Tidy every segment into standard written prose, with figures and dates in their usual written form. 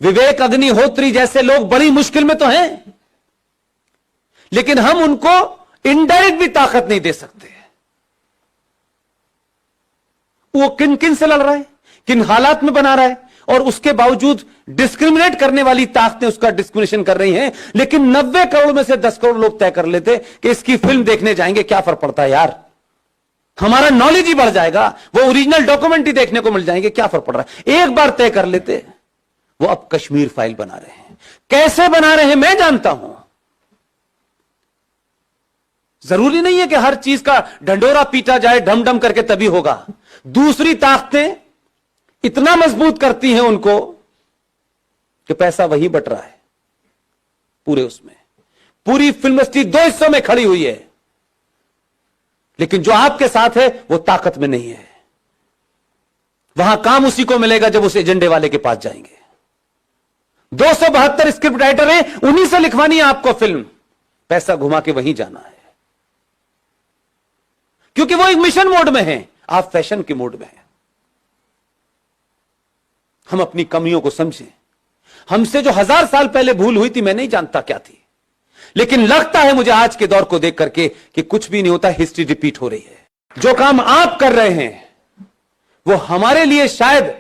विवेक अग्निहोत्री जैसे लोग बड़ी मुश्किल में तो हैं, लेकिन हम उनको इनडायरेक्ट भी ताकत नहीं दे सकते। वो किन किन से लड़ रहा है, किन हालात में बना रहा है, और उसके बावजूद डिस्क्रिमिनेट करने वाली ताकतें उसका डिस्क्रिमिनेशन कर रही हैं। लेकिन 90 करोड़ में से 10 करोड़ लोग तय कर लेते कि इसकी फिल्म देखने जाएंगे, क्या फर्क पड़ता है यार, हमारा नॉलेज ही बढ़ जाएगा, वो ओरिजिनल डॉक्यूमेंट ही देखने को मिल जाएंगे, क्या फर्क पड़ रहा है। एक बार तय कर लेते। वो अब कश्मीर फाइल बना रहे हैं। कैसे बना रहे हैं मैं जानता हूं। जरूरी नहीं है कि हर चीज का ढंडोरा पीटा जाए ढम ढम करके तभी होगा। दूसरी ताकतें इतना मजबूत करती हैं उनको कि पैसा वही बट रहा है पूरे उसमें। पूरी फिल्म इंडस्ट्री 2 हिस्सों में खड़ी हुई है, लेकिन जो आपके साथ है वो ताकत में नहीं है। वहां काम उसी को मिलेगा जब उस एजेंडे वाले के पास जाएंगे। 272 स्क्रिप्ट राइटर हैं, उन्हीं से लिखवानी है आपको फिल्म, पैसा घुमा के वहीं जाना है, क्योंकि वो एक मिशन मोड में है, आप फैशन के मोड में हैं। हम अपनी कमियों को समझें। हमसे जो 1000 साल पहले भूल हुई थी मैं नहीं जानता क्या थी, लेकिन लगता है मुझे आज के दौर को देख करके कि कुछ भी नहीं होता, हिस्ट्री रिपीट हो रही है। जो काम आप कर रहे हैं वो हमारे लिए शायद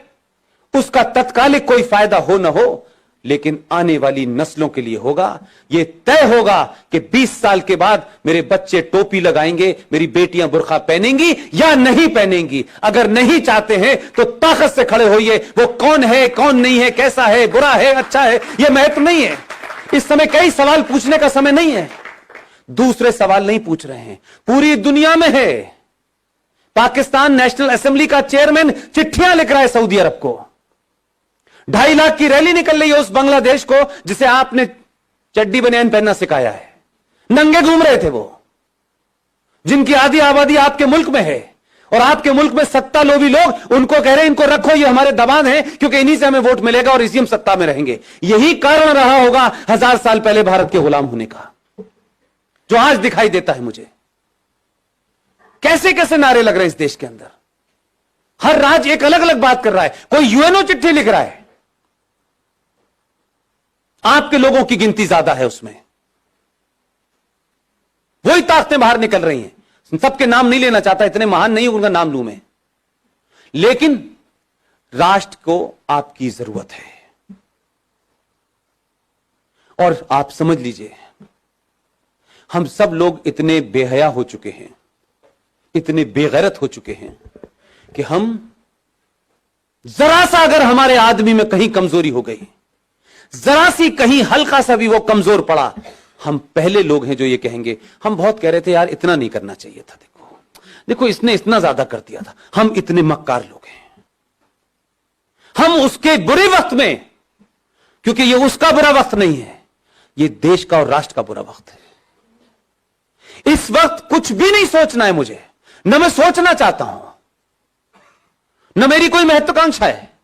उसका तत्कालिक कोई फायदा हो ना हो, लेकिन आने वाली नस्लों के लिए होगा। यह तय होगा कि 20 साल के बाद मेरे बच्चे टोपी लगाएंगे, मेरी बेटियां बुर्का पहनेंगी या नहीं पहनेंगी। अगर नहीं चाहते हैं तो ताकत से खड़े होइए। वो कौन है, कौन नहीं है, कैसा है, बुरा है, अच्छा है, यह महत्व नहीं है। इस समय कई सवाल पूछने का समय नहीं है। दूसरे सवाल नहीं पूछ रहे हैं, पूरी दुनिया में है। पाकिस्तान नेशनल असेंबली का चेयरमैन चिट्ठियां लिख रहा है सऊदी अरब को। 2.5 लाख की रैली निकल रही है उस बांग्लादेश को जिसे आपने चड्डी बनियान पहनना सिखाया है। नंगे घूम रहे थे वो, जिनकी आधी आबादी आपके मुल्क में है, और आपके मुल्क में सत्ता लोभी लोग उनको कह रहे हैं इनको रखो, ये हमारे दबाव हैं, क्योंकि इन्हीं से हमें वोट मिलेगा और इसी हम सत्ता में रहेंगे। यही कारण रहा होगा 1000 साल पहले भारत के गुलाम होने का, जो आज दिखाई देता है मुझे। कैसे कैसे नारे लग रहे हैं इस देश के अंदर। हर राज्य एक अलग अलग बात कर रहा है। कोई यूएनओ चिट्ठी लिख रहा है, आपके लोगों की गिनती ज्यादा है उसमें। वही ताकतें बाहर निकल रही हैं। सबके नाम नहीं लेना चाहता, इतने महान नहीं उनका नाम लूं मैं, लेकिन राष्ट्र को आपकी जरूरत है। और आप समझ लीजिए, हम सब लोग इतने बेहया हो चुके हैं, इतने बेगैरत हो चुके हैं कि हम जरा सा अगर हमारे आदमी में कहीं कमजोरी हो गई, जरा सी कहीं हल्का सा भी वो कमजोर पड़ा, हम पहले लोग हैं जो ये कहेंगे। हम बहुत कह रहे थे यार इतना नहीं करना चाहिए था, देखो देखो इसने इतना ज्यादा कर दिया था, हम इतने मक्कार लोग हैं। हम उसके बुरे वक्त में, क्योंकि ये उसका बुरा वक्त नहीं है, ये देश का और राष्ट्र का बुरा वक्त है। इस वक्त कुछ भी नहीं सोचना है मुझे, न मैं सोचना चाहता हूं, न मेरी कोई महत्वाकांक्षा है।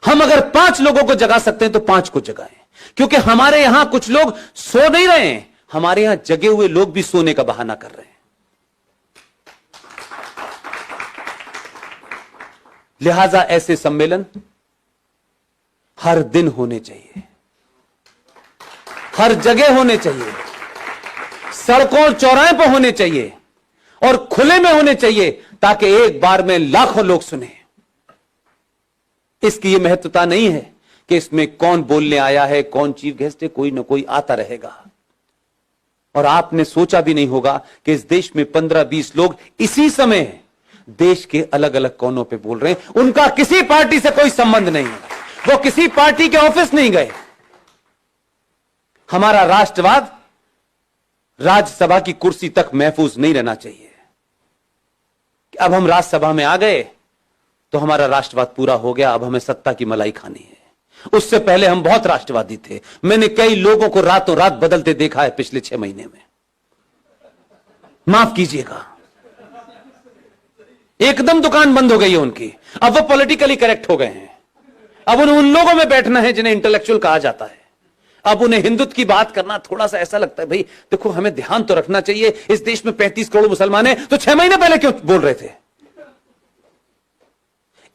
हम अगर 5 लोगों को जगा सकते हैं तो 5 को जगाएं, क्योंकि हमारे यहां कुछ लोग सो नहीं रहे हैं, हमारे यहां जगे हुए लोग भी सोने का बहाना कर रहे हैं। लिहाजा ऐसे सम्मेलन हर दिन होने चाहिए, हर जगह होने चाहिए, सड़कों और चौराहे पर होने चाहिए और खुले में होने चाहिए, ताकि एक बार में लाखों लोग सुने। इसकी यह महत्वता नहीं है कि इसमें कौन बोलने आया है, कौन चीफ गेस्ट है, कोई ना कोई आता रहेगा। और आपने सोचा भी नहीं होगा कि इस देश में 15-20 लोग इसी समय देश के अलग अलग कोनों पे बोल रहे हैं। उनका किसी पार्टी से कोई संबंध नहीं है, वो किसी पार्टी के ऑफिस नहीं गए। हमारा राष्ट्रवाद राज्यसभा की कुर्सी तक महफूज नहीं रहना चाहिए। अब हम राज्यसभा में आ गए तो हमारा राष्ट्रवाद पूरा हो गया, अब हमें सत्ता की मलाई खानी है। उससे पहले हम बहुत राष्ट्रवादी थे। मैंने कई लोगों को रातों रात बदलते देखा है पिछले 6 महीने में, माफ कीजिएगा। एकदम दुकान बंद हो गई है उनकी, अब वो पॉलिटिकली करेक्ट हो गए हैं। अब उन्हें उन लोगों में बैठना है जिन्हें इंटेलेक्चुअल कहा जाता है। अब उन्हें हिंदुत्व की बात करना थोड़ा सा ऐसा लगता है, भाई देखो हमें ध्यान तो रखना चाहिए, इस देश में 35 करोड़ मुसलमान हैं, तो 6 महीने पहले क्यों बोल रहे थे?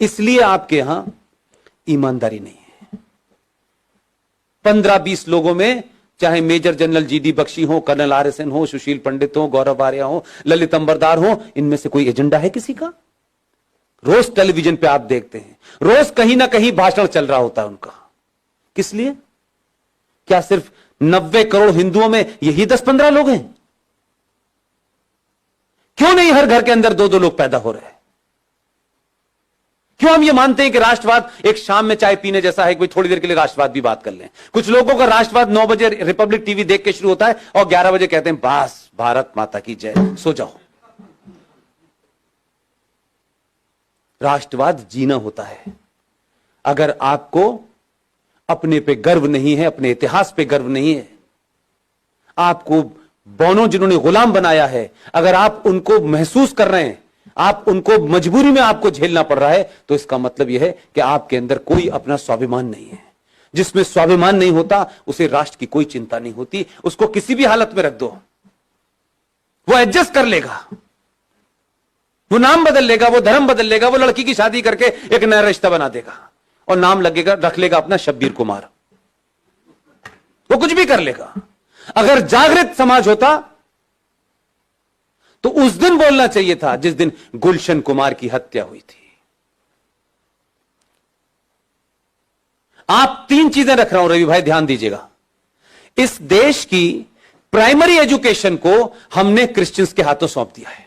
इसलिए आपके यहां ईमानदारी नहीं है। 15-20 लोगों में, चाहे मेजर जनरल जीडी बख्शी हो, कर्नल RSN हो, सुशील पंडित हो, गौरव आर्या हो, ललित अंबरदार हो, इनमें से कोई एजेंडा है किसी का? रोज टेलीविजन पे आप देखते हैं, रोज कहीं ना कहीं भाषण चल रहा होता है उनका। किस लिए? क्या सिर्फ 90 करोड़ हिंदुओं में यही 10-15 लोग हैं? क्यों नहीं हर घर के अंदर 2-2 लोग पैदा हो रहे हैं? क्यों हम ये मानते हैं कि राष्ट्रवाद एक शाम में चाय पीने जैसा है कि थोड़ी देर के लिए राष्ट्रवाद भी बात कर लें? कुछ लोगों का राष्ट्रवाद 9 बजे रिपब्लिक टीवी देख के शुरू होता है और 11 बजे कहते हैं बस भारत माता की जय, सो जाओ। राष्ट्रवाद जीना होता है। अगर आपको अपने पे गर्व नहीं है, अपने इतिहास पे गर्व नहीं है, आपको बौनों जिन्होंने गुलाम बनाया है, अगर आप उनको महसूस कर रहे हैं, आप उनको मजबूरी में आपको झेलना पड़ रहा है, तो इसका मतलब यह है कि आपके अंदर कोई अपना स्वाभिमान नहीं है। जिसमें स्वाभिमान नहीं होता उसे राष्ट्र की कोई चिंता नहीं होती। उसको किसी भी हालत में रख दो, वो एडजस्ट कर लेगा, वो नाम बदल लेगा, वो धर्म बदल लेगा, वो लड़की की शादी करके एक नया रिश्ता बना देगा और नाम लगेगा, रख लेगा अपना शब्बीर कुमार। वो कुछ भी कर लेगा। अगर जागृत समाज होता तो उस दिन बोलना चाहिए था जिस दिन गुलशन कुमार की हत्या हुई थी। आप 3 चीजें रख रहा हूं रवि भाई, ध्यान दीजिएगा। इस देश की प्राइमरी एजुकेशन को हमने क्रिश्चियंस के हाथों सौंप दिया है,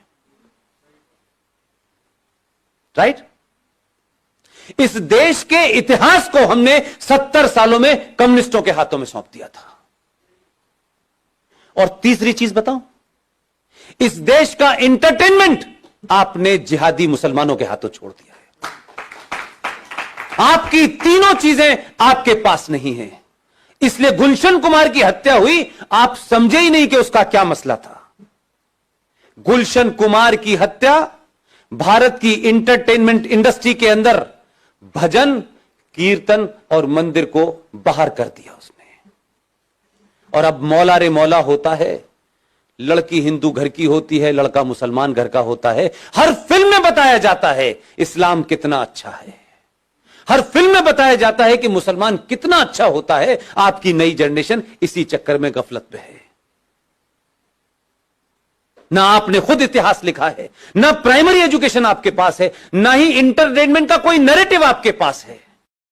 राइट? इस देश के इतिहास को हमने 70 सालों में कम्युनिस्टों के हाथों में सौंप दिया था। और तीसरी चीज बताऊं, इस देश का एंटरटेनमेंट आपने जिहादी मुसलमानों के हाथों छोड़ दिया है। आपकी तीनों चीजें आपके पास नहीं है। इसलिए गुलशन कुमार की हत्या हुई, आप समझे ही नहीं कि उसका क्या मसला था। गुलशन कुमार की हत्या भारत की एंटरटेनमेंट इंडस्ट्री के अंदर भजन, कीर्तन और मंदिर को बाहर कर दिया उसने। और अब मौला रे मौला होता है, लड़की हिंदू घर की होती है, लड़का मुसलमान घर का होता है। हर फिल्म में बताया जाता है इस्लाम कितना अच्छा है, हर फिल्म में बताया जाता है कि मुसलमान कितना अच्छा होता है। आपकी नई जनरेशन इसी चक्कर में गफलत पे है। ना आपने खुद इतिहास लिखा है, ना प्राइमरी एजुकेशन आपके पास है, ना ही इंटरटेनमेंट का कोई नैरेटिव आपके पास है।